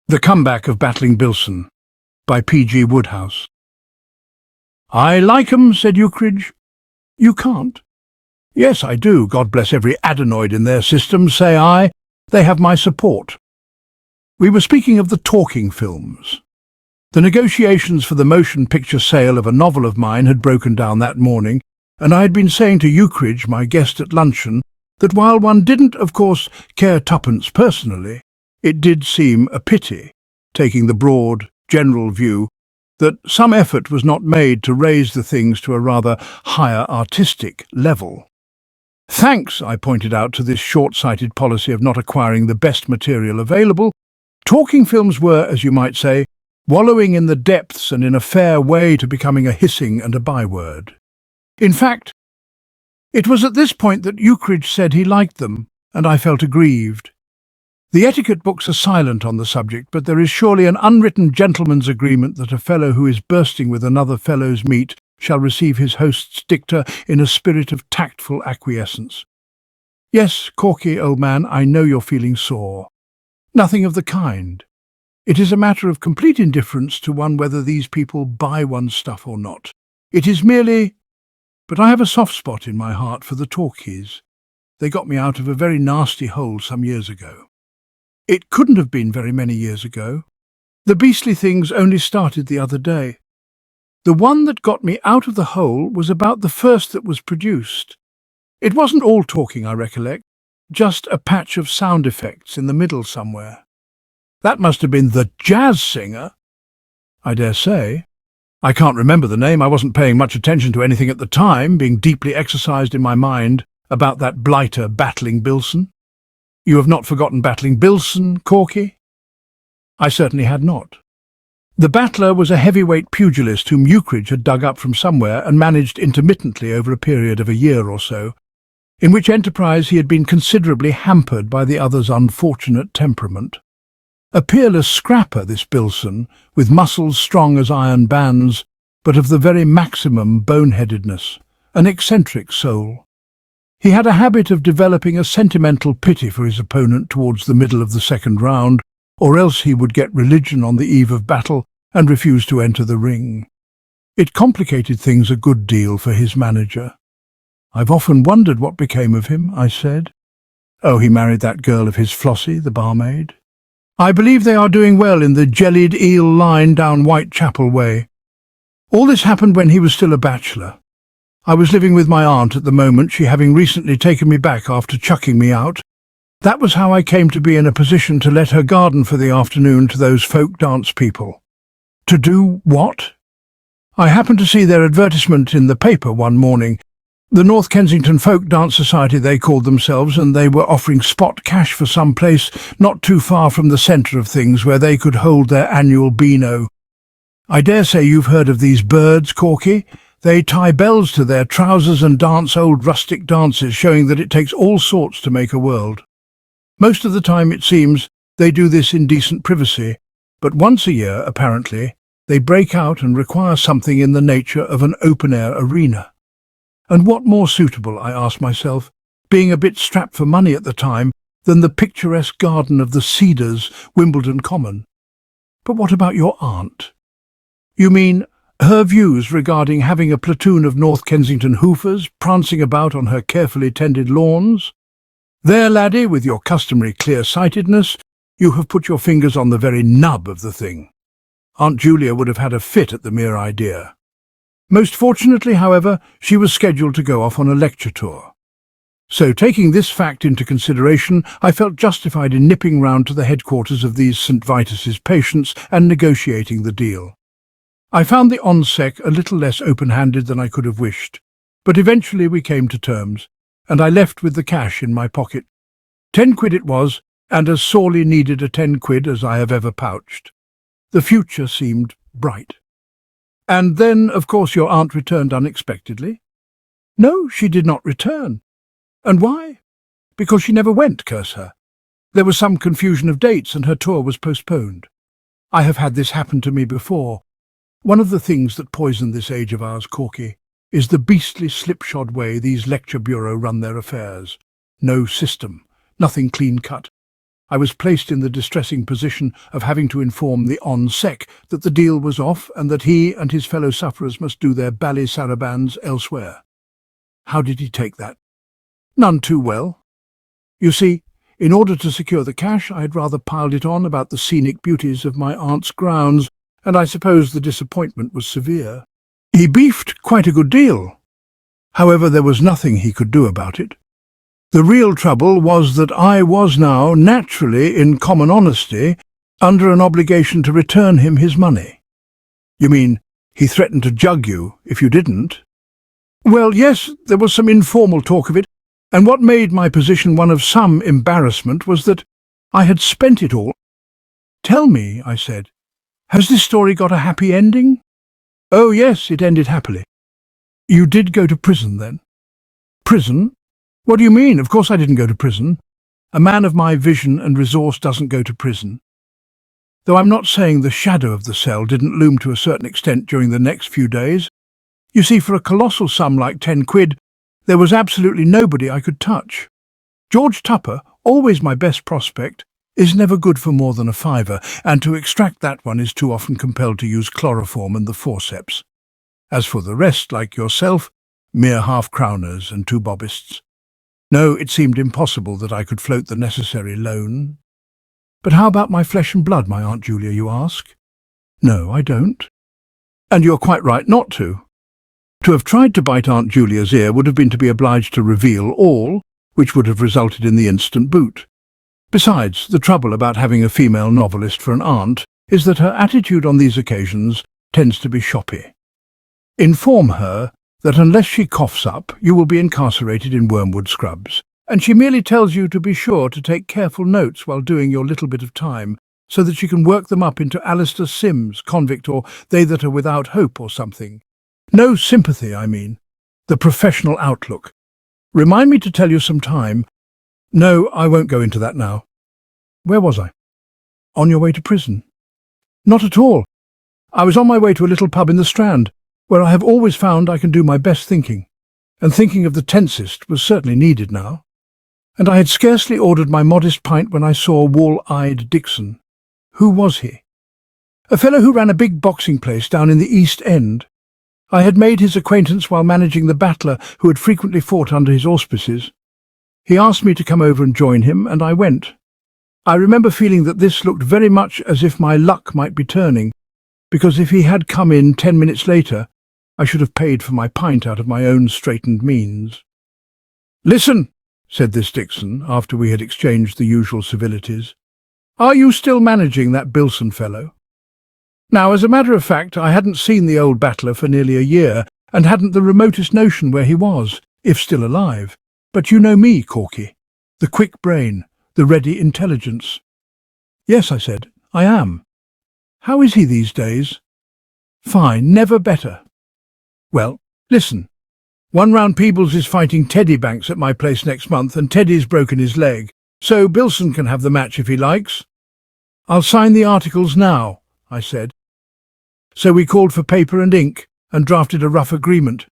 The Comeback of Battling Bilson by P.G. Wodehouse. "I like 'em," said Eucridge. "You can't." "Yes, I do. God bless every adenoid in their system, say I. They have my support." We were speaking of the talking films. The negotiations for the motion picture sale of a novel of mine had broken down that morning, and I had been saying to Eucridge, my guest at luncheon, that while one didn't, of course, care tuppence personally, it did seem a pity, taking the broad, general view, that some effort was not made to raise the things to a rather higher artistic level. Thanks, I pointed out, to this short-sighted policy of not acquiring the best material available, talking films were, as you might say, wallowing in the depths and in a fair way to becoming a hissing and a byword. In fact, it was at this point that Eucridge said he liked them, and I felt aggrieved. The etiquette books are silent on the subject, but there is surely an unwritten gentleman's agreement that a fellow who is bursting with another fellow's meat shall receive his host's dicta in a spirit of tactful acquiescence. "Yes, Corky, old man, I know you're feeling sore." Nothing of the kind. It is a matter of complete indifference to one whether these people buy one's stuff or not. It is merely— But I have a soft spot in my heart for the talkies. They got me out of a very nasty hole some years ago. It couldn't have been very many years ago. The beastly things only started the other day. The one that got me out of the hole was about the first that was produced. It wasn't all talking, I recollect, just a patch of sound effects in the middle somewhere. That must have been the jazz singer. I dare say. I can't remember the name. I wasn't paying much attention to anything at the time, being deeply exercised in my mind about that blighter battling Bilson. You have not forgotten battling Bilson, Corky? I certainly had not. The battler was a heavyweight pugilist whom Eucridge had dug up from somewhere and managed intermittently over a period of a year or so, in which enterprise he had been considerably hampered by the other's unfortunate temperament. A peerless scrapper, this Bilson, with muscles strong as iron bands, but of the very maximum boneheadedness, an eccentric soul. He had a habit of developing a sentimental pity for his opponent towards the middle of the second round, or else he would get religion on the eve of battle and refuse to enter the ring. It complicated things a good deal for his manager. "I've often wondered what became of him," I said. "Oh, he married that girl of his, Flossie, the barmaid. I believe they are doing well in the jellied eel line down Whitechapel way. All this happened when he was still a bachelor. I was living with my aunt at the moment, she having recently taken me back after chucking me out. That was how I came to be in a position to let her garden for the afternoon to those folk dance people." "To do what?" "I happened to see their advertisement in the paper one morning. The North Kensington Folk Dance Society they called themselves, and they were offering spot cash for some place not too far from the centre of things where they could hold their annual beano. I dare say you've heard of these birds, Corky. They tie bells to their trousers and dance old rustic dances, showing that it takes all sorts to make a world. Most of the time, it seems, they do this in decent privacy, but once a year, apparently, they break out and require something in the nature of an open-air arena. And what more suitable, I asked myself, being a bit strapped for money at the time, than the picturesque garden of the Cedars, Wimbledon Common? But what about your aunt? You mean her views regarding having a platoon of North Kensington hoofers prancing about on her carefully tended lawns? There, laddie, with your customary clear-sightedness, you have put your fingers on the very nub of the thing. Aunt Julia would have had a fit at the mere idea. Most fortunately, however, she was scheduled to go off on a lecture tour. So, taking this fact into consideration, I felt justified in nipping round to the headquarters of these St. Vitus's patients and negotiating the deal. I found the ONSEC a little less open-handed than I could have wished, but eventually we came to terms, and I left with the cash in my pocket. 10 quid it was, and as sorely needed a 10 quid as I have ever pouched. The future seemed bright. "And then, of course, your aunt returned unexpectedly?" "No, she did not return. And why? Because she never went, curse her. There was some confusion of dates and her tour was postponed. I have had this happen to me before. One of the things that poison this age of ours, Corky, is the beastly slipshod way these lecture bureaux run their affairs. No system, nothing clean-cut. I was placed in the distressing position of having to inform the on-sec that the deal was off and that he and his fellow sufferers must do their bally sarabands elsewhere. How did he take that? None too well. You see, in order to secure the cash, I had rather piled it on about the scenic beauties of my aunt's grounds, and I suppose the disappointment was severe. He beefed quite a good deal. However, there was nothing he could do about it. The real trouble was that I was now, naturally, in common honesty, under an obligation to return him his money. You mean, he threatened to jug you if you didn't? Well, yes, there was some informal talk of it, and what made my position one of some embarrassment was that I had spent it all. Tell me, I said, has this story got a happy ending? Oh, yes, it ended happily. You did go to prison, then? Prison? What do you mean? Of course I didn't go to prison. A man of my vision and resource doesn't go to prison. Though I'm not saying the shadow of the cell didn't loom to a certain extent during the next few days. You see, for a colossal sum like 10 quid, there was absolutely nobody I could touch. George Tupper, always my best prospect, is never good for more than a fiver, and to extract that one is too often compelled to use chloroform and the forceps. As for the rest, like yourself, mere half-crowners and two bobists. No, it seemed impossible that I could float the necessary loan. But how about my flesh and blood, my Aunt Julia, you ask? No, I don't. And you're quite right not to. To have tried to bite Aunt Julia's ear would have been to be obliged to reveal all, which would have resulted in the instant boot. Besides, the trouble about having a female novelist for an aunt is that her attitude on these occasions tends to be shoppy. Inform her that unless she coughs up, you will be incarcerated in Wormwood Scrubs, and she merely tells you to be sure to take careful notes while doing your little bit of time, so that she can work them up into Alistair Sims, convict, or They That Are Without Hope or something. No sympathy, I mean. The professional outlook. Remind me to tell you some time. No, I won't go into that now. Where was I? On your way to prison? Not at all. I was on my way to a little pub in the Strand, where I have always found I can do my best thinking, and thinking of the tensest was certainly needed now. And I had scarcely ordered my modest pint when I saw wall-eyed Dixon. Who was he? A fellow who ran a big boxing place down in the East End. I had made his acquaintance while managing the butler who had frequently fought under his auspices. He asked me to come over and join him, and I went. I remember feeling that this looked very much as if my luck might be turning, because if he had come in 10 minutes later, I should have paid for my pint out of my own straitened means. "Listen," said this Dixon, after we had exchanged the usual civilities. "Are you still managing that Bilson fellow?" Now, as a matter of fact, I hadn't seen the old battler for nearly a year, and hadn't the remotest notion where he was, if still alive. But you know me, Corky. The quick brain, the ready intelligence. "Yes," I said, "I am." "How is he these days?" "Fine, never better." "Well, listen. One round Peebles is fighting Teddy Banks at my place next month, and Teddy's broken his leg, so Bilson can have the match if he likes." "I'll sign the articles now," I said. So we called for paper and ink, and drafted a rough agreement,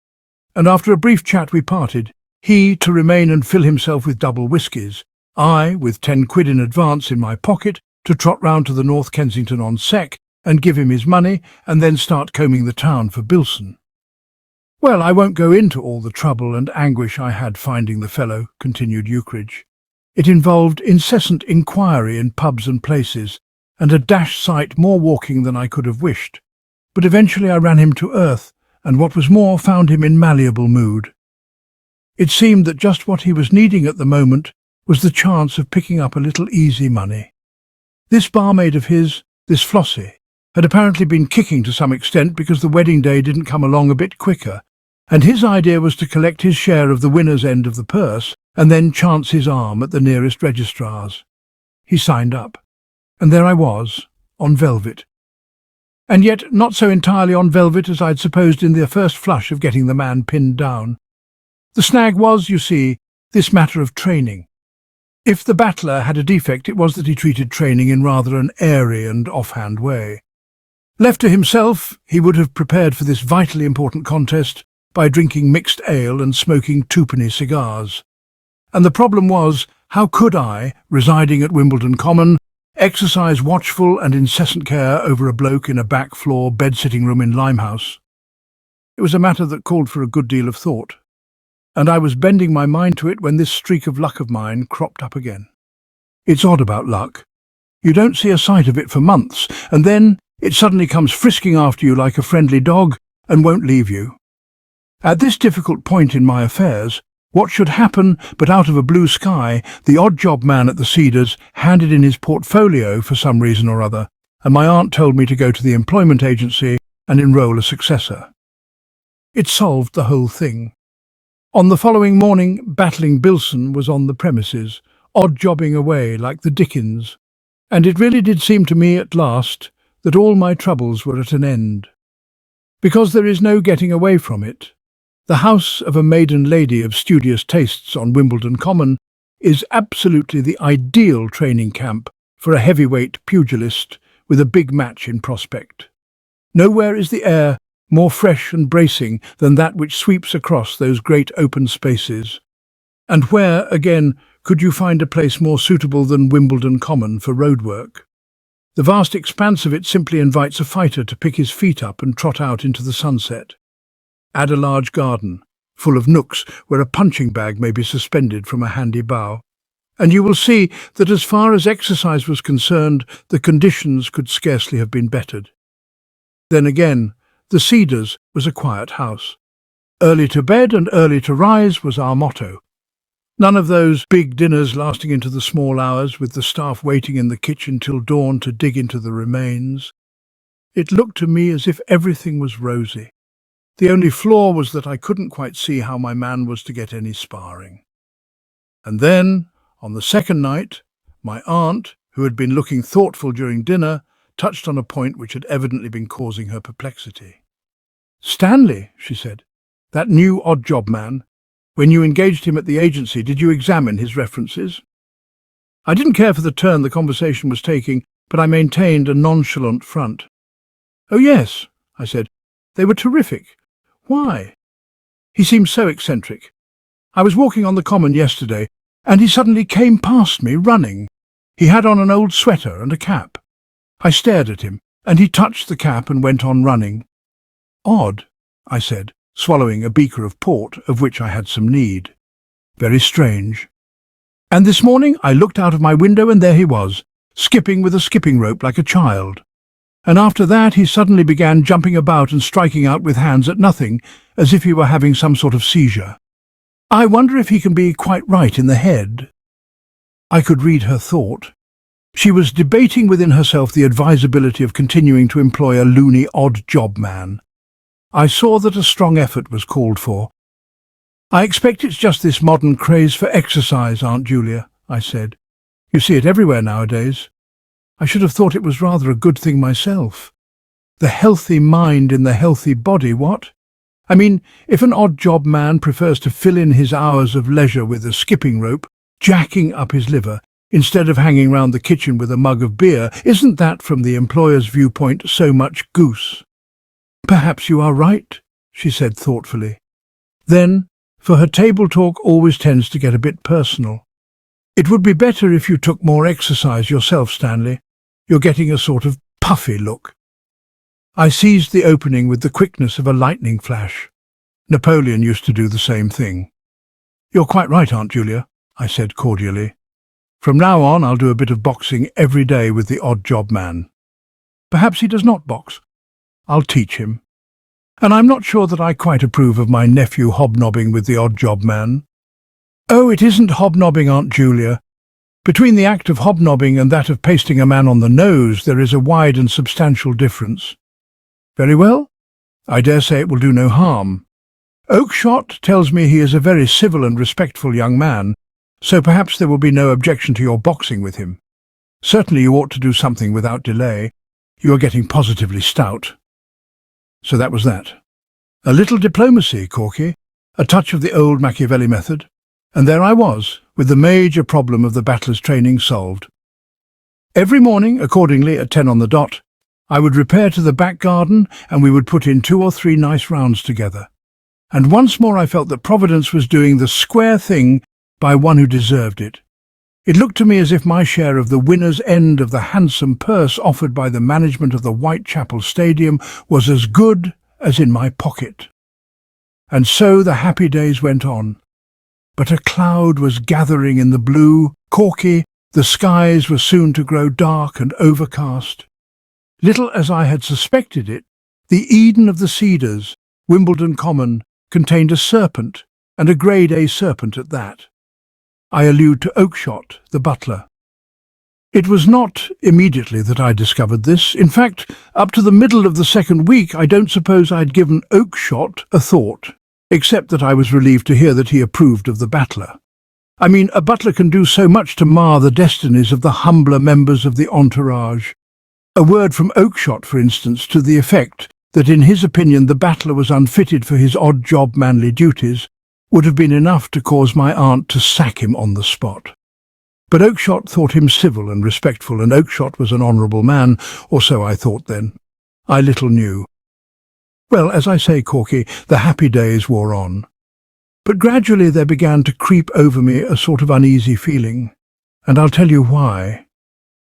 and after a brief chat we parted, he to remain and fill himself with double whiskies, I, with 10 quid in advance in my pocket, to trot round to the North Kensington on sec, and give him his money, and then start combing the town for Bilson. "Well, I won't go into all the trouble and anguish I had finding the fellow," continued Eucridge. "It involved incessant inquiry in pubs and places, and a dash sight more walking than I could have wished. But eventually I ran him to earth, and what was more, found him in malleable mood. It seemed that just what he was needing at the moment was the chance of picking up a little easy money. This barmaid of his, this Flossie, had apparently been kicking to some extent because the wedding day didn't come along a bit quicker, and his idea was to collect his share of the winner's end of the purse and then chance his arm at the nearest registrar's. He signed up, and there I was, on velvet. And yet not so entirely on velvet as I'd supposed in the first flush of getting the man pinned down. The snag was, you see, this matter of training. If the battler had a defect, it was that he treated training in rather an airy and offhand way. Left to himself, he would have prepared for this vitally important contest by drinking mixed ale and smoking twopenny cigars. And the problem was How could I, residing at Wimbledon Common, exercise watchful and incessant care over a bloke in a back-floor bed-sitting room in Limehouse? It was a matter that called for a good deal of thought, and I was bending my mind to it when this streak of luck of mine cropped up again. It's odd about luck. You don't see a sight of it for months, and then it suddenly comes frisking after you like a friendly dog and won't leave you. At this difficult point in my affairs, what should happen but out of a blue sky, the odd job man at the Cedars handed in his portfolio for some reason or other, and my aunt told me to go to the employment agency and enrol a successor. It solved the whole thing. On the following morning, battling Bilson was on the premises, odd-jobbing away like the Dickens, and it really did seem to me at last that all my troubles were at an end. Because there is no getting away from it. The house of a maiden lady of studious tastes on Wimbledon Common is absolutely the ideal training camp for a heavyweight pugilist with a big match in prospect. Nowhere is the air more fresh and bracing than that which sweeps across those great open spaces. And where, again, could you find a place more suitable than Wimbledon Common for road work? The vast expanse of it simply invites a fighter to pick his feet up and trot out into the sunset. Add a large garden, full of nooks where a punching bag may be suspended from a handy bough, and you will see that as far as exercise was concerned, the conditions could scarcely have been bettered. Then again, the Cedars was a quiet house. Early to bed and early to rise was our motto. None of those big dinners lasting into the small hours, with the staff waiting in the kitchen till dawn to dig into the remains. It looked to me as if everything was rosy. The only flaw was that I couldn't quite see how my man was to get any sparring. And then, on the second night, my aunt, who had been looking thoughtful during dinner, touched on a point which had evidently been causing her perplexity. "Stanley," she said, "that new odd job man, when you engaged him at the agency, did you examine his references?" I didn't care for the turn the conversation was taking, but I maintained a nonchalant front. "Oh yes," I said, "they were terrific. Why?" "He seemed so eccentric. I was walking on the common yesterday, and he suddenly came past me, running. He had on an old sweater and a cap. I stared at him, and he touched the cap and went on running." "Odd," I said, swallowing a beaker of port, of which I had some need. "Very strange. And this morning I looked out of my window and there he was, skipping with a skipping rope like a child. And after that he suddenly began jumping about and striking out with hands at nothing, as if he were having some sort of seizure. I wonder if he can be quite right in the head." I could read her thought. She was debating within herself the advisability of continuing to employ a loony odd job man. I saw that a strong effort was called for. "I expect it's just this modern craze for exercise, Aunt Julia," I said. "You see it everywhere nowadays. I should have thought it was rather a good thing myself. The healthy mind in the healthy body, what? I mean, if an odd job man prefers to fill in his hours of leisure with a skipping rope, jacking up his liver, instead of hanging round the kitchen with a mug of beer, isn't that, from the employer's viewpoint, so much goose?" "Perhaps you are right," she said thoughtfully. Then, for her table talk always tends to get a bit personal, "It would be better if you took more exercise yourself, Stanley. You're getting a sort of puffy look." I seized the opening with the quickness of a lightning flash. Napoleon used to do the same thing. "You're quite right, Aunt Julia," I said cordially. "From now on I'll do a bit of boxing every day with the odd job man. Perhaps he does not box. I'll teach him. And I'm not sure that I quite approve of my nephew hobnobbing with the odd job man." "Oh, it isn't hobnobbing, Aunt Julia. Between the act of hobnobbing and that of pasting a man on the nose there is a wide and substantial difference." "Very well. I dare say it will do no harm. Oakshott tells me he is a very civil and respectful young man, so perhaps there will be no objection to your boxing with him. Certainly you ought to do something without delay. You are getting positively stout." So that was that. A little diplomacy, Corky, a touch of the old Machiavelli method, and there I was, with the major problem of the battler's training solved. Every morning, accordingly, at 10 on the dot, I would repair to the back garden and we would put in 2 or 3 nice rounds together. And once more I felt that Providence was doing the square thing by one who deserved it. It looked to me as if my share of the winner's end of the handsome purse offered by the management of the Whitechapel Stadium was as good as in my pocket. And so the happy days went on. But a cloud was gathering in the blue, Corky. The skies were soon to grow dark and overcast. Little as I had suspected it, the Eden of the Cedars, Wimbledon Common, contained a serpent, and a Grade A serpent at that. I allude to Oakshott, the butler. It was not immediately that I discovered this. In fact, up to the middle of the second week, I don't suppose I'd given Oakshott a thought, except that I was relieved to hear that he approved of the butler. I mean, a butler can do so much to mar the destinies of the humbler members of the entourage. A word from Oakshott, for instance, to the effect that in his opinion the butler was unfitted for his odd-job manly duties, would have been enough to cause my aunt to sack him on the spot. But Oakshott thought him civil and respectful, and Oakshott was an honourable man, or so I thought then. I little knew. Well, as I say, Corky, the happy days wore on. But gradually there began to creep over me a sort of uneasy feeling, and I'll tell you why.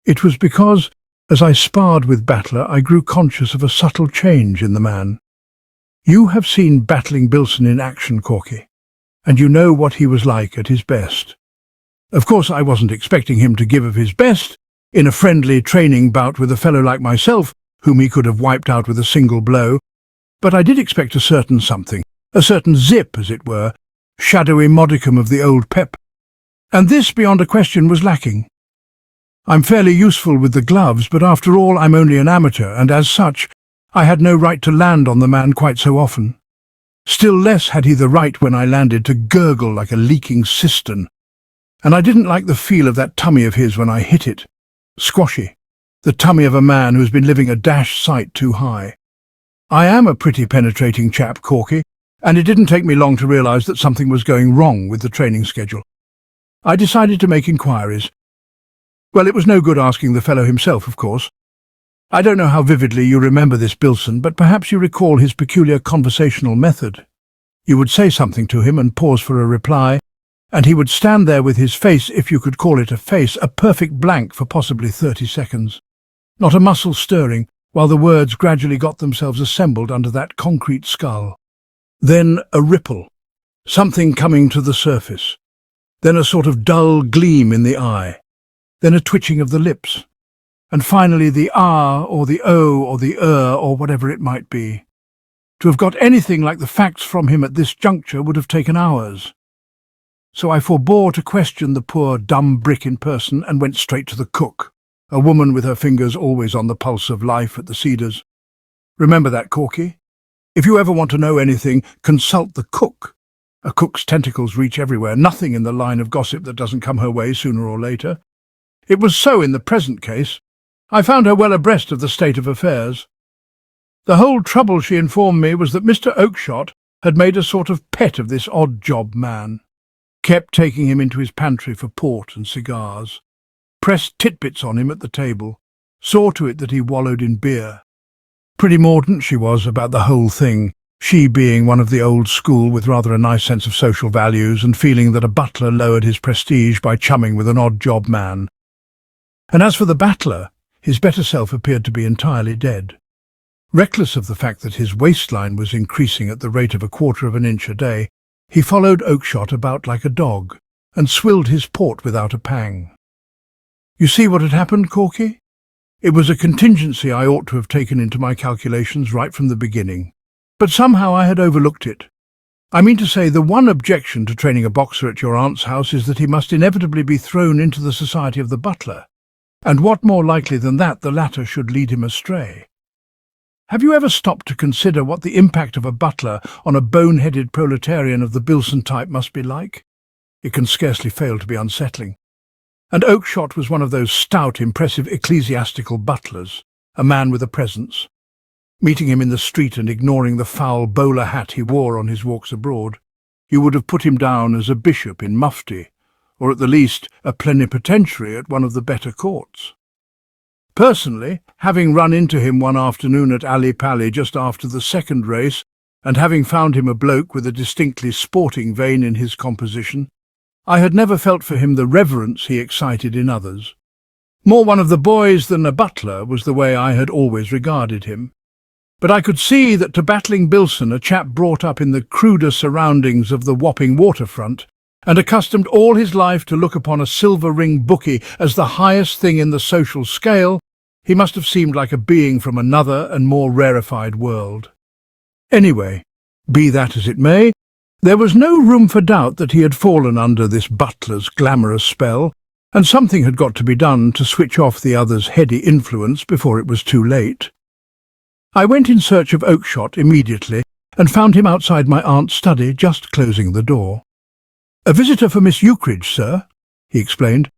It was because, as I sparred with Battler, I grew conscious of a subtle change in the man. You have seen battling Bilson in action, Corky, and you know what he was like at his best. Of course, I wasn't expecting him to give of his best in a friendly training bout with a fellow like myself, whom he could have wiped out with a single blow, but I did expect a certain something, a certain zip, as it were, shadowy modicum of the old pep. And this, beyond a question, was lacking. I'm fairly useful with the gloves, but after all I'm only an amateur, and as such I had no right to land on the man quite so often. Still less had he the right, when I landed, to gurgle like a leaking cistern. And I didn't like the feel of that tummy of his when I hit it. Squashy. The tummy of a man who's been living a dash sight too high. I am a pretty penetrating chap, Corky, and it didn't take me long to realise that something was going wrong with the training schedule. I decided to make inquiries. Well, it was no good asking the fellow himself, of course. I don't know how vividly you remember this Bilson, but perhaps you recall his peculiar conversational method. You would say something to him and pause for a reply, and he would stand there with his face, if you could call it a face, a perfect blank for possibly 30 seconds. Not a muscle stirring, while the words gradually got themselves assembled under that concrete skull. Then a ripple, something coming to the surface. Then a sort of dull gleam in the eye. Then a twitching of the lips. And finally the ah, or the oh, or the or whatever it might be. To have got anything like the facts from him at this juncture would have taken hours. So I forbore to question the poor dumb brick in person and went straight to the cook, a woman with her fingers always on the pulse of life at the Cedars. Remember that, Corky? If you ever want to know anything, consult the cook. A cook's tentacles reach everywhere, nothing in the line of gossip that doesn't come her way sooner or later. It was so in the present case. I found her well abreast of the state of affairs. The whole trouble, she informed me, was that Mr. Oakshott had made a sort of pet of this odd-job man, kept taking him into his pantry for port and cigars, pressed titbits on him at the table, saw to it that he wallowed in beer. Pretty mordant she was about the whole thing, she being one of the old school with rather a nice sense of social values and feeling that a butler lowered his prestige by chumming with an odd-job man. And as for the butler, his better self appeared to be entirely dead. Reckless of the fact that his waistline was increasing at the rate of 1/4 of an inch a day, he followed Oakshott about like a dog, and swilled his port without a pang. You see what had happened, Corky? It was a contingency I ought to have taken into my calculations right from the beginning, but somehow I had overlooked it. I mean to say, the one objection to training a boxer at your aunt's house is that he must inevitably be thrown into the society of the butler, and what more likely than that the latter should lead him astray? Have you ever stopped to consider what the impact of a butler on a bone-headed proletarian of the Bilson type must be like? It can scarcely fail to be unsettling. And Oakshott was one of those stout, impressive ecclesiastical butlers, a man with a presence. Meeting him in the street and ignoring the foul bowler hat he wore on his walks abroad, you would have put him down as a bishop in mufti, or at the least a plenipotentiary at one of the better courts. Personally, having run into him one afternoon at Ali Pali just after the second race, and having found him a bloke with a distinctly sporting vein in his composition, I had never felt for him the reverence he excited in others. More one of the boys than a butler was the way I had always regarded him. But I could see that to battling Bilson, a chap brought up in the cruder surroundings of the Wapping waterfront, and accustomed all his life to look upon a silver-ring bookie as the highest thing in the social scale, he must have seemed like a being from another and more rarefied world. Anyway, be that as it may, there was no room for doubt that he had fallen under this butler's glamorous spell, and something had got to be done to switch off the other's heady influence before it was too late. I went in search of Oakshott immediately and found him outside my aunt's study, just closing the door. "A visitor for Miss Eucridge, sir," he explained.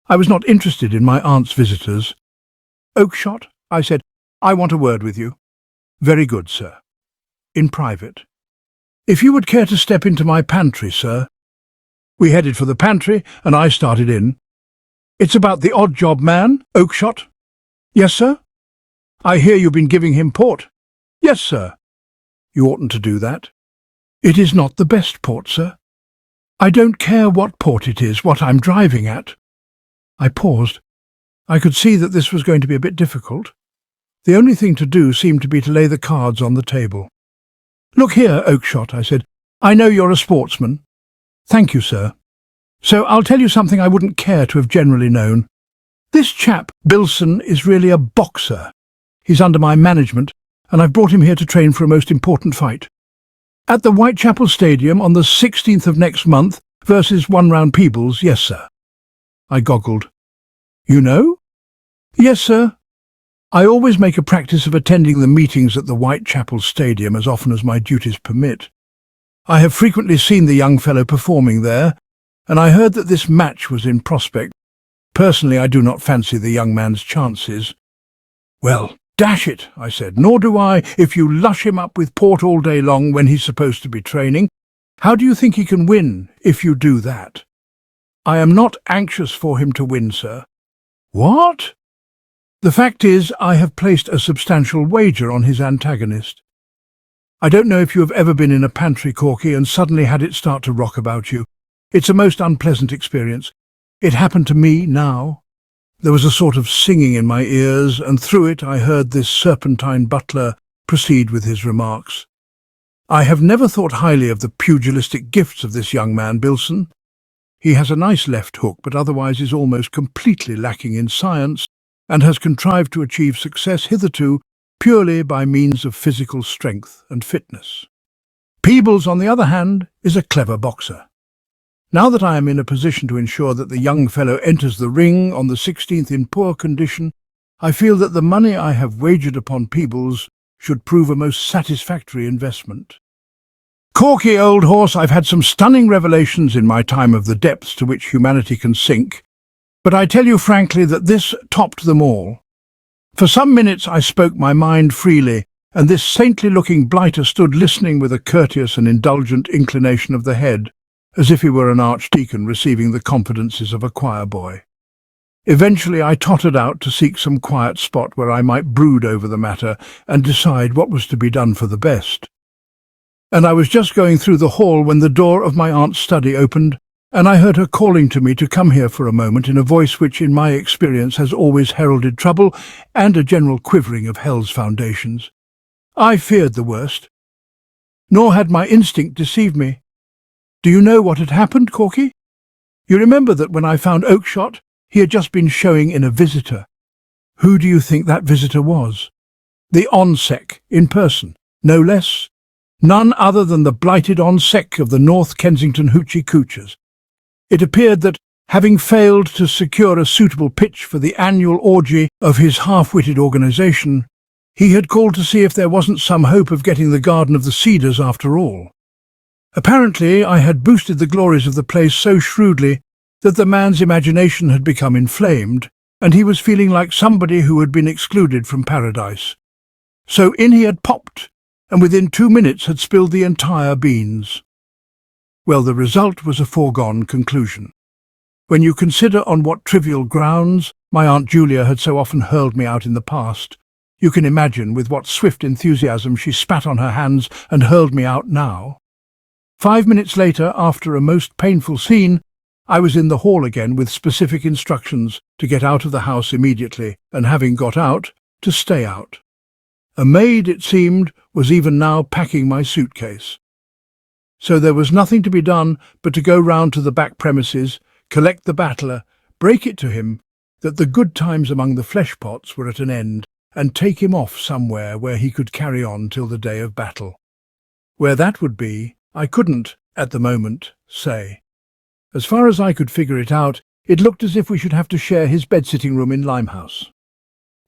I was not interested in my aunt's visitors. "Oakshott," I said, "I want a word with you." "Very good, sir. In private." "If you would care to step into my pantry, sir." We headed for the pantry, and I started in. "It's about the odd job man, Oakshott." "Yes, sir." "I hear you've been giving him port." "Yes, sir." "You oughtn't to do that." "It is not the best port, sir." "I don't care what port it is, what I'm driving at." I paused. I could see that this was going to be a bit difficult. The only thing to do seemed to be to lay the cards on the table. "Look here, Oakshott," I said. "I know you're a sportsman." "Thank you, sir. So I'll tell you something I wouldn't care to have generally known. This chap, Bilson, is really a boxer. He's under my management, and I've brought him here to train for a most important fight. At the Whitechapel Stadium on the 16th of next month versus one-round Peebles, yes, sir." I goggled. "You know?" "Yes, sir. I always make a practice of attending the meetings at the Whitechapel Stadium as often as my duties permit. I have frequently seen the young fellow performing there, and I heard that this match was in prospect. Personally, I do not fancy the young man's chances." "Well, dash it," I said, "nor do I, if you lush him up with port all day long when he's supposed to be training. How do you think he can win if you do that?" "I am not anxious for him to win, sir." "What?" "The fact is, I have placed a substantial wager on his antagonist. I don't know if you have ever been in a pantry, Corky, and suddenly had it start to rock about you. It's a most unpleasant experience. It happened to me now. There was a sort of singing in my ears, and through it I heard this serpentine butler proceed with his remarks. I have never thought highly of the pugilistic gifts of this young man, Bilson. He has a nice left hook, but otherwise is almost completely lacking in science, and has contrived to achieve success hitherto purely by means of physical strength and fitness. Peebles, on the other hand, is a clever boxer. Now that I am in a position to ensure that the young fellow enters the ring on the 16th in poor condition, I feel that the money I have wagered upon Peebles should prove a most satisfactory investment. Corky, old horse, I've had some stunning revelations in my time of the depths to which humanity can sink, but I tell you frankly that this topped them all. For some minutes I spoke my mind freely, and this saintly-looking blighter stood listening with a courteous and indulgent inclination of the head, as if he were an archdeacon receiving the confidences of a choir boy. Eventually I tottered out to seek some quiet spot where I might brood over the matter and decide what was to be done for the best. And I was just going through the hall when the door of my aunt's study opened, and I heard her calling to me to come here for a moment in a voice which, in my experience, has always heralded trouble and a general quivering of hell's foundations. I feared the worst. Nor had my instinct deceived me. Do you know what had happened, Corky? You remember that when I found Oakshott, he had just been showing in a visitor. Who do you think that visitor was? The ONSEC in person, no less. None other than the blighted ONSEC of the North Kensington Hoochie Coochers. It appeared that, having failed to secure a suitable pitch for the annual orgy of his half-witted organisation, he had called to see if there wasn't some hope of getting the Garden of the Cedars after all. Apparently I had boosted the glories of the place so shrewdly that the man's imagination had become inflamed, and he was feeling like somebody who had been excluded from paradise. So in he had popped, and within 2 minutes had spilled the entire beans. Well, the result was a foregone conclusion. When you consider on what trivial grounds my Aunt Julia had so often hurled me out in the past, you can imagine with what swift enthusiasm she spat on her hands and hurled me out now. 5 minutes later, after a most painful scene, I was in the hall again with specific instructions to get out of the house immediately, and having got out, to stay out. A maid, it seemed, was even now packing my suitcase. So there was nothing to be done but to go round to the back premises, collect the battler, break it to him that the good times among the flesh pots were at an end, and take him off somewhere where he could carry on till the day of battle. Where that would be, I couldn't, at the moment, say. As far as I could figure it out, it looked as if we should have to share his bed-sitting room in Limehouse.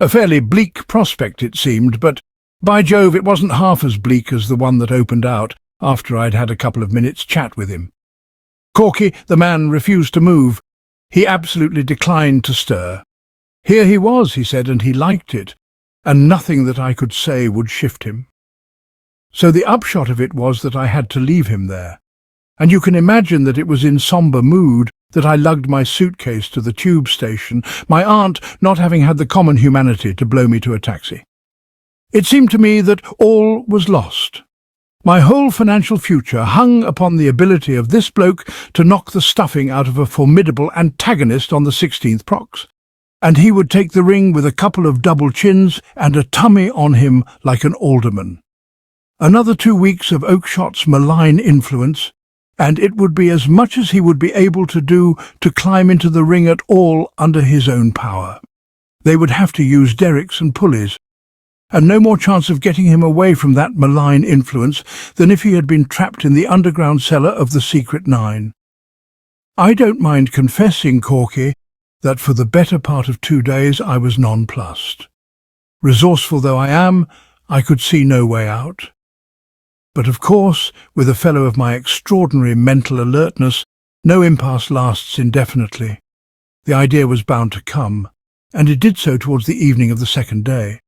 A fairly bleak prospect, it seemed, but by Jove, it wasn't half as bleak as the one that opened out after I'd had a couple of minutes' chat with him. Corky, the man, refused to move. He absolutely declined to stir. Here he was, he said, and he liked it, and nothing that I could say would shift him. So the upshot of it was that I had to leave him there, and you can imagine that it was in sombre mood that I lugged my suitcase to the tube station, my aunt not having had the common humanity to blow me to a taxi. It seemed to me that all was lost. My whole financial future hung upon the ability of this bloke to knock the stuffing out of a formidable antagonist on the 16th Prox, and he would take the ring with a couple of double chins and a tummy on him like an alderman. Another 2 weeks of Oakshot's malign influence, and it would be as much as he would be able to do to climb into the ring at all under his own power. They would have to use derricks and pulleys, and no more chance of getting him away from that malign influence than if he had been trapped in the underground cellar of the Secret Nine. I don't mind confessing, Corky, that for the better part of 2 days I was nonplussed. Resourceful though I am, I could see no way out. But of course, with a fellow of my extraordinary mental alertness, no impasse lasts indefinitely. The idea was bound to come, and it did so towards the evening of the second day.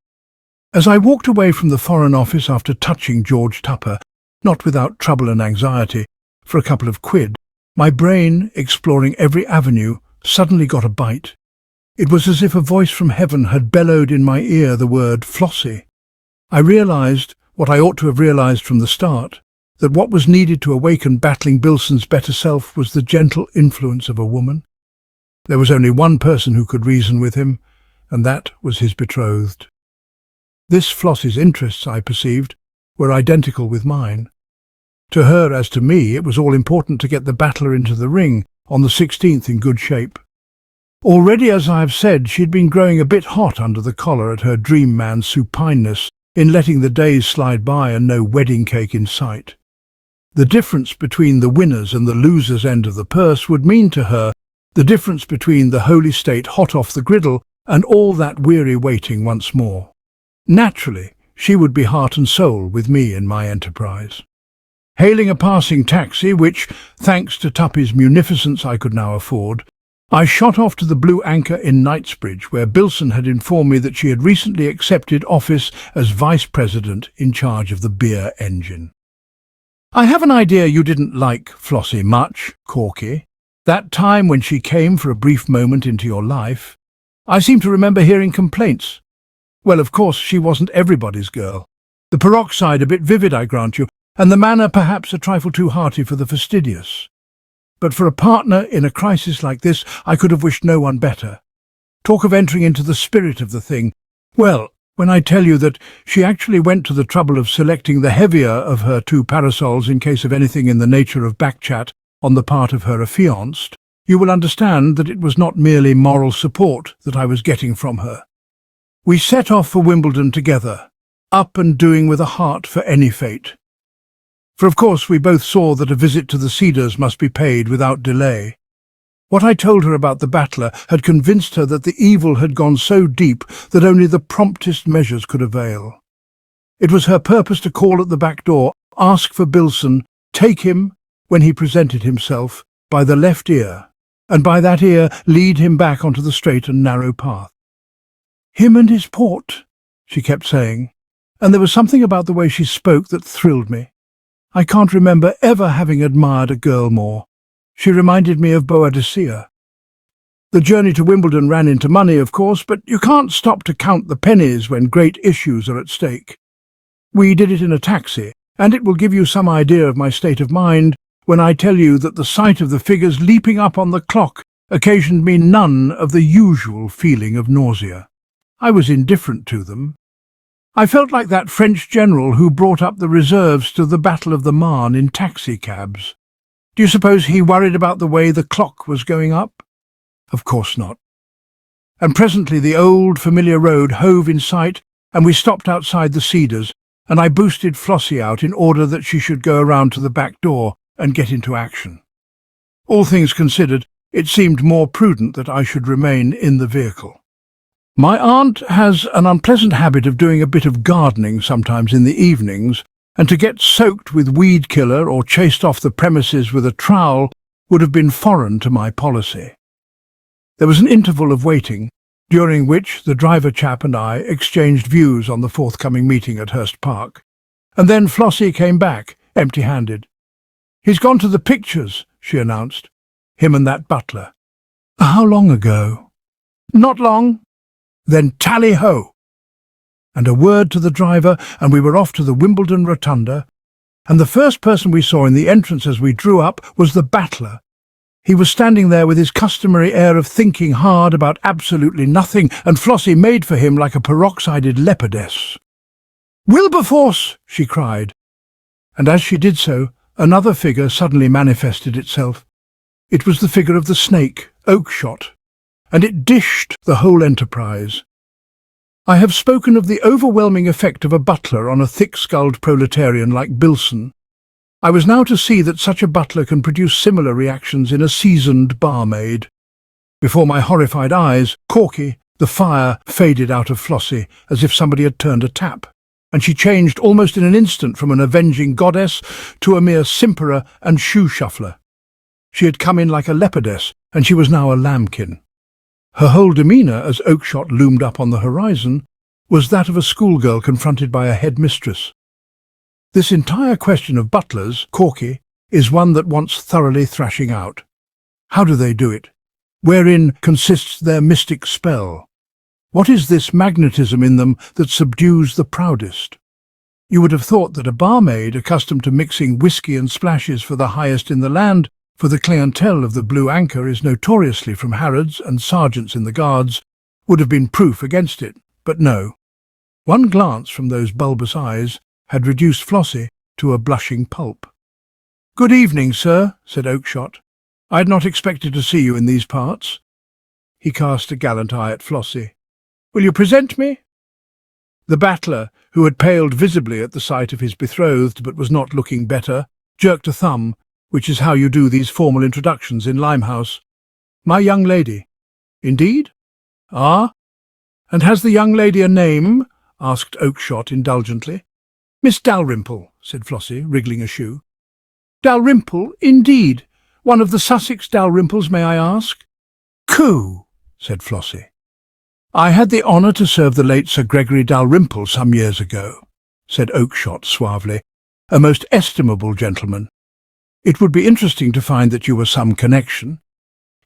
As I walked away from the Foreign Office after touching George Tupper, not without trouble and anxiety, for a couple of quid, my brain, exploring every avenue, suddenly got a bite. It was as if a voice from heaven had bellowed in my ear the word Flossie. I realized, what I ought to have realized from the start, that what was needed to awaken battling Bilson's better self was the gentle influence of a woman. There was only one person who could reason with him, and that was his betrothed. This Flossie's interests, I perceived, were identical with mine. To her, as to me, it was all important to get the battler into the ring on the 16th in good shape. Already, as I have said, she had been growing a bit hot under the collar at her dream man's supineness in letting the days slide by and no wedding cake in sight. The difference between the winners and the losers' end of the purse would mean to her the difference between the holy state hot off the griddle and all that weary waiting once more. Naturally, she would be heart and soul with me in my enterprise. Hailing a passing taxi, which, thanks to Tuppy's munificence, I could now afford, I shot off to the Blue Anchor in Knightsbridge, where Bilson had informed me that she had recently accepted office as Vice President in charge of the beer engine. I have an idea you didn't like Flossie much, Corky. That time when she came for a brief moment into your life, I seem to remember hearing complaints. Well, of course, she wasn't everybody's girl. The peroxide a bit vivid, I grant you, and the manner perhaps a trifle too hearty for the fastidious. But for a partner in a crisis like this, I could have wished no one better. Talk of entering into the spirit of the thing. Well, when I tell you that she actually went to the trouble of selecting the heavier of her 2 parasols in case of anything in the nature of backchat on the part of her affianced, you will understand that it was not merely moral support that I was getting from her. We set off for Wimbledon together, up and doing with a heart for any fate. For of course we both saw that a visit to the Cedars must be paid without delay. What I told her about the battler had convinced her that the evil had gone so deep that only the promptest measures could avail. It was her purpose to call at the back door, ask for Bilson, take him, when he presented himself, by the left ear, and by that ear lead him back onto the straight and narrow path. "Him and his port," she kept saying, and there was something about the way she spoke that thrilled me. I can't remember ever having admired a girl more. She reminded me of Boadicea. The journey to Wimbledon ran into money, of course, but you can't stop to count the pennies when great issues are at stake. We did it in a taxi, and it will give you some idea of my state of mind when I tell you that the sight of the figures leaping up on the clock occasioned me none of the usual feeling of nausea. I was indifferent to them. I felt like that French general who brought up the reserves to the Battle of the Marne in taxicabs. Do you suppose he worried about the way the clock was going up? Of course not. And presently the old familiar road hove in sight, and we stopped outside the Cedars, and I boosted Flossie out in order that she should go around to the back door and get into action. All things considered, it seemed more prudent that I should remain in the vehicle. My aunt has an unpleasant habit of doing a bit of gardening sometimes in the evenings, and to get soaked with weed killer or chased off the premises with a trowel would have been foreign to my policy. There was an interval of waiting, during which the driver chap and I exchanged views on the forthcoming meeting at Hurst Park, and then Flossie came back, empty-handed. "He's gone to the pictures," she announced. "Him and that butler." "How long ago?" "Not long." "Then tally-ho!" And a word to the driver, and we were off to the Wimbledon Rotunda, and the first person we saw in the entrance as we drew up was the butler. He was standing there with his customary air of thinking hard about absolutely nothing, and Flossie made for him like a peroxided leopardess. "Wilberforce!" she cried, and as she did so, another figure suddenly manifested itself. It was the figure of the snake, Oakshott, and it dished the whole enterprise. I have spoken of the overwhelming effect of a butler on a thick-skulled proletarian like Bilson. I was now to see that such a butler can produce similar reactions in a seasoned barmaid. Before my horrified eyes, Corky, the fire, faded out of Flossie as if somebody had turned a tap, and she changed almost in an instant from an avenging goddess to a mere simperer and shoe-shuffler. She had come in like a leopardess, and she was now a lambkin. Her whole demeanour, as Oakshott loomed up on the horizon, was that of a schoolgirl confronted by a headmistress. This entire question of butlers, Corky, is one that wants thoroughly thrashing out. How do they do it? Wherein consists their mystic spell? What is this magnetism in them that subdues the proudest? You would have thought that a barmaid accustomed to mixing whisky and splashes for the highest in the land, for the clientele of the Blue Anchor is notoriously from Harrods and sergeants in the Guards, would have been proof against it, but no. One glance from those bulbous eyes had reduced Flossie to a blushing pulp. "Good evening, sir," said Oakshott. "I had not expected to see you in these parts." He cast a gallant eye at Flossie. "Will you present me?" The butler, who had paled visibly at the sight of his betrothed but was not looking better, jerked a thumb, which is how you do these formal introductions in Limehouse. "My young lady." "Indeed? Ah? And has the young lady a name?" asked Oakshott indulgently. "Miss Dalrymple," said Flossie, wriggling a shoe. "Dalrymple, indeed. One of the Sussex Dalrymples, may I ask?" "Coo," said Flossie. "I had the honour to serve the late Sir Gregory Dalrymple some years ago," said Oakshott suavely. "A most estimable gentleman. It would be interesting to find that you were some connection.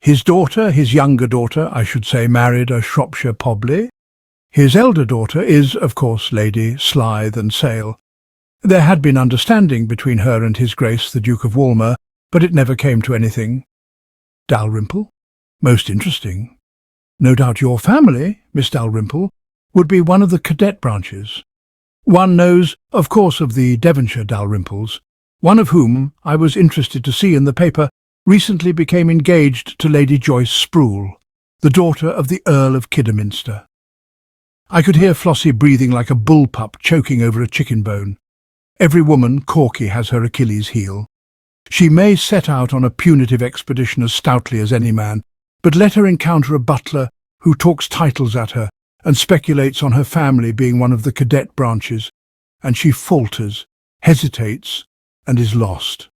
His daughter, his younger daughter, I should say, married a Shropshire Pobley. His elder daughter is, of course, Lady Slithe and Sale. There had been understanding between her and his Grace the Duke of Walmer, but it never came to anything." "Dalrymple? Most interesting. No doubt your family, Miss Dalrymple, would be one of the cadet branches. One knows, of course, of the Devonshire Dalrymples, one of whom, I was interested to see in the paper, recently became engaged to Lady Joyce Sproule, the daughter of the Earl of Kidderminster." I could hear Flossie breathing like a bullpup choking over a chicken bone. Every woman, Corky, has her Achilles heel. She may set out on a punitive expedition as stoutly as any man, but let her encounter a butler who talks titles at her and speculates on her family being one of the cadet branches, and she falters, hesitates, and is lost.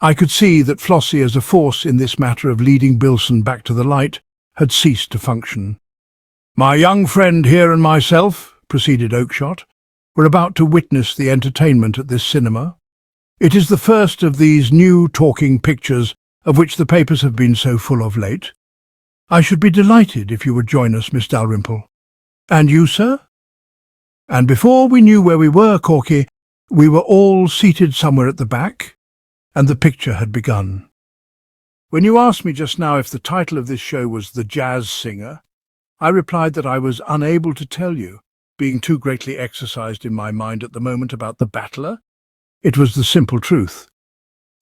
I could see that Flossie, as a force in this matter of leading Bilson back to the light, had ceased to function. "My young friend here and myself," proceeded Oakshott, "were about to witness the entertainment at this cinema. It is the first of these new talking pictures of which the papers have been so full of late. I should be delighted if you would join us, Miss Dalrymple. And you, sir?" And before we knew where we were, Corky, we were all seated somewhere at the back, and the picture had begun. When you asked me just now if the title of this show was The Jazz Singer, I replied that I was unable to tell you, being too greatly exercised in my mind at the moment about the battler. It was the simple truth.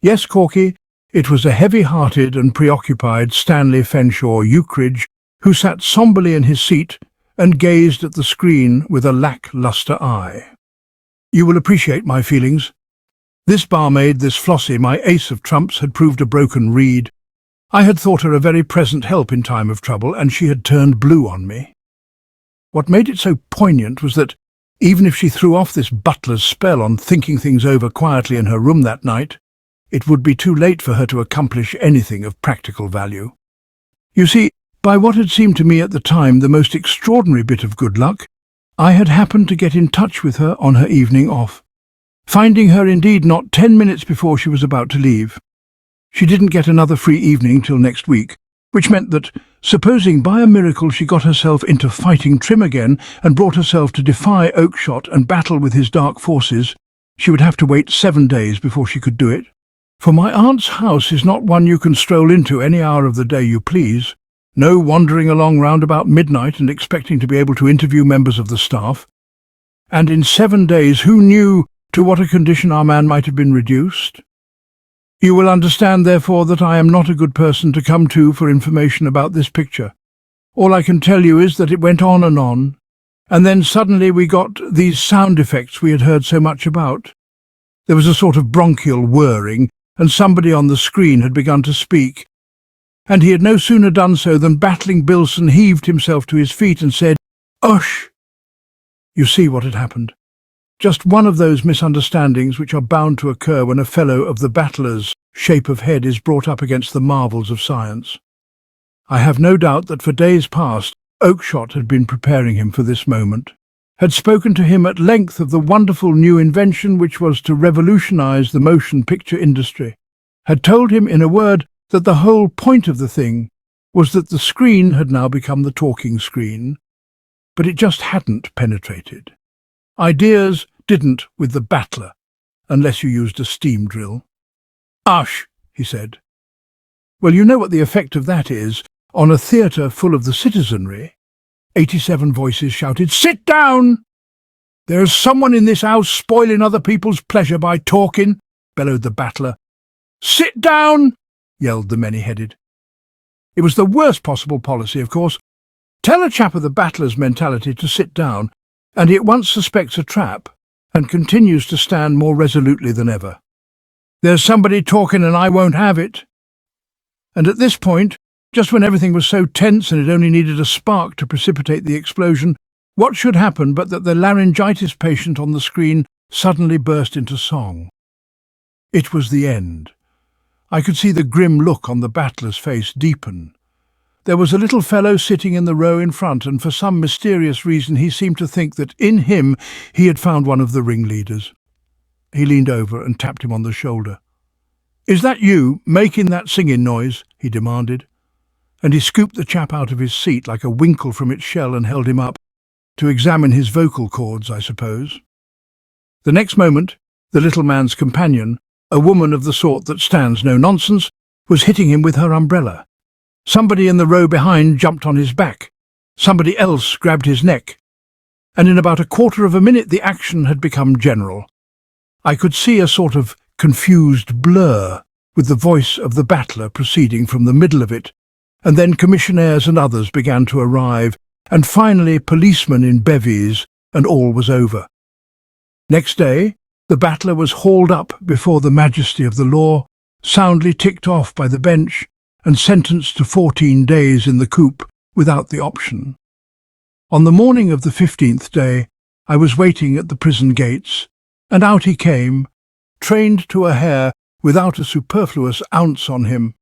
Yes, Corky, it was a heavy-hearted and preoccupied Stanley Fenshaw Ukridge who sat somberly in his seat and gazed at the screen with a lack-lustre eye. You will appreciate my feelings. This barmaid, this Flossie, my ace of trumps, had proved a broken reed. I had thought her a very present help in time of trouble, and she had turned blue on me. What made it so poignant was that, even if she threw off this butler's spell on thinking things over quietly in her room that night, it would be too late for her to accomplish anything of practical value. You see, by what had seemed to me at the time the most extraordinary bit of good luck, I had happened to get in touch with her on her evening off, finding her indeed not 10 minutes before she was about to leave. She didn't get another free evening till next week, which meant that, supposing by a miracle she got herself into fighting trim again and brought herself to defy Oakshott and battle with his dark forces, she would have to wait 7 days before she could do it. For my aunt's house is not one you can stroll into any hour of the day you please. No wandering along round about midnight and expecting to be able to interview members of the staff. And in 7 days, who knew to what a condition our man might have been reduced? You will understand, therefore, that I am not a good person to come to for information about this picture. All I can tell you is that it went on, and then suddenly we got these sound effects we had heard so much about. There was a sort of bronchial whirring, and somebody on the screen had begun to speak, and he had no sooner done so than battling Bilson heaved himself to his feet and said, "Ush!" You see what had happened. Just one of those misunderstandings which are bound to occur when a fellow of the battler's shape of head is brought up against the marvels of science. I have no doubt that for days past Oakshott had been preparing him for this moment, had spoken to him at length of the wonderful new invention which was to revolutionize the motion picture industry, had told him in a word that the whole point of the thing was that the screen had now become the talking screen, but it just hadn't penetrated. Ideas didn't with the battler, unless you used a steam drill. "Ush," he said. Well, you know what the effect of that is on a theatre full of the citizenry. 87 voices shouted, "Sit down! There's someone in this house spoiling other people's pleasure by talking," bellowed the battler. "Sit down!" yelled the many-headed. It was the worst possible policy, of course. Tell a chap of the battler's mentality to sit down, and he at once suspects a trap and continues to stand more resolutely than ever. "There's somebody talking and I won't have it." And at this point, just when everything was so tense and it only needed a spark to precipitate the explosion, what should happen but that the laryngitis patient on the screen suddenly burst into song? It was the end. I could see the grim look on the battler's face deepen. There was a little fellow sitting in the row in front, and for some mysterious reason he seemed to think that in him he had found one of the ringleaders. He leaned over and tapped him on the shoulder. "Is that you, making that singing noise?" he demanded. And he scooped the chap out of his seat like a winkle from its shell and held him up, to examine his vocal cords, I suppose. The next moment, the little man's companion, a woman of the sort that stands no nonsense, was hitting him with her umbrella. Somebody in the row behind jumped on his back. Somebody else grabbed his neck. And in about a quarter of a minute the action had become general. I could see a sort of confused blur, with the voice of the battler proceeding from the middle of it, and then commissionaires and others began to arrive, and finally policemen in bevies, and all was over. Next day, the battler was hauled up before the majesty of the law, soundly ticked off by the bench, and sentenced to 14 days in the coop without the option. On the morning of the 15th day, I was waiting at the prison gates, and out he came, trained to a hair, without a superfluous ounce on him,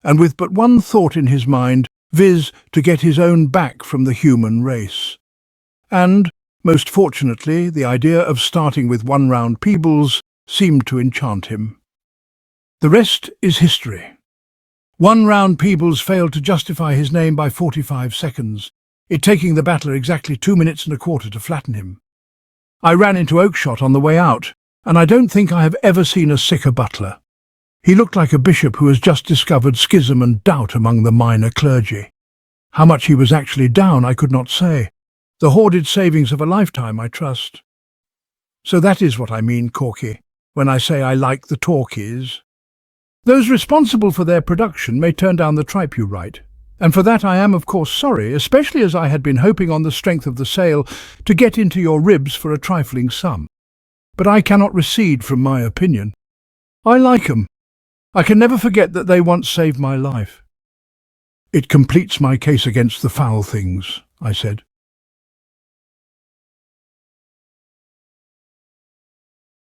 and with but one thought in his mind, viz. To get his own back from the human race. And, most fortunately, the idea of starting with 1 round Peebles seemed to enchant him. The rest is history. 1 round Peebles failed to justify his name by 45 seconds, it taking the battler exactly 2 minutes and a quarter to flatten him. I ran into Oakshott on the way out, and I don't think I have ever seen a sicker butler. He looked like a bishop who has just discovered schism and doubt among the minor clergy. How much he was actually down I could not say. The hoarded savings of a lifetime, I trust. So that is what I mean, Corky, when I say I like the talkies. Those responsible for their production may turn down the tripe you write, and for that I am of course sorry, especially as I had been hoping on the strength of the sale to get into your ribs for a trifling sum. But I cannot recede from my opinion. I like 'em. I can never forget that they once saved my life. It completes my case against the foul things, I said.